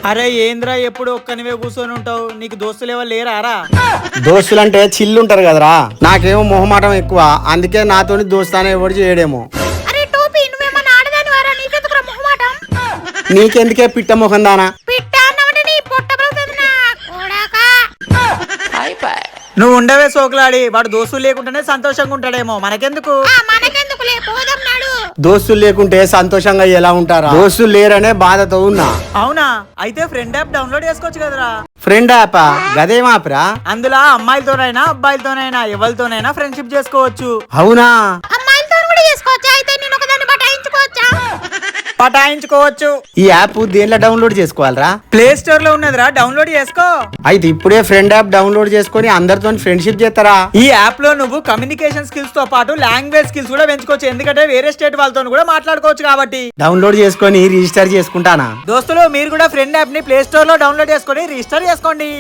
అరే ఏంద్రా ఎప్పుడు ఒక్కనివే కూర్చొని ఉంటావు? నీకు దోస్తులు ఎవరు లేరారా? దోస్తులంటే చిల్లు ఉంటారు కదరా, నాకేమో మొహమాటం ఎక్కువ, అందుకే నాతోని దోస్తానే ఎవరు చేయడేమో. అరే టోపీ నువ్వేమన్నా ఆడదాని వారా? నీకెందుకురా మొహమాటం? నీకెందుకే పిట్ట ముఖం దానా? పిట్ట అన్నవంటే నీ పొట్ట బ్రతుకుతుందినా కొడాకా. నువ్వు ఉండవే సోకులాడి, వాడు దోస్తులు లేకుండానే సంతోషంగా ఉంటాడేమో, మనకెందుకు? మనకెందుకులే, పోదాం నాడు. దోస్తులు లేకుంటే సంతోషంగా ఎలా ఉంటారా? దోస్తులు లేరనే బాధతో ఉన్నా. అవునా? అయితే ఫ్రెండ్ యాప్ డౌన్లోడ్ చేసుకోవచ్చు కదరా. ఫ్రెండ్ యాపా? గదేం యాప్రా? అందులో అమ్మాయిలతోనైనా అబ్బాయిలతోనైనా ఎవరితోనైనా ఫ్రెండ్షిప్ చేసుకోవచ్చు. అవునా? అమ్మాయిలతో కూడా చేసుకోవచ్చా? అయితే నేను ఒకదాన్ని పటాయించుకోవచ్చా? పటాయించుకోవచ్చు. ఈ యాప్ దేంట్లో డౌన్లోడ్ చేసుకోవాలరా? ప్లే స్టోర్ లో ఉన్నదిరా, డౌన్లోడ్ చేసుకో. అయితే ఇప్పుడే ఫ్రెండ్ యాప్ డౌన్లోడ్ చేసుకొని అందరితో ఫ్రెండ్షిప్ చేస్తారా? ఈ యాప్ లో నువ్వు కమ్యూనికేషన్ స్కిల్స్ తో పాటు లాంగ్వేజ్ స్కిల్స్ కూడా పెంచుకోవచ్చు, ఎందుకంటే వేరే స్టేట్ వాళ్ళతో కూడా మాట్లాడుకోవచ్చు కాబట్టి. డౌన్లోడ్ చేసుకొని రిజిస్టర్ చేసుకుంటానా? దోస్తులు మీరు కూడా ఫ్రెండ్ యాప్ ని ప్లే స్టోర్ లో డౌన్లోడ్ చేసుకొని రిజిస్టర్ చేసుకోండి.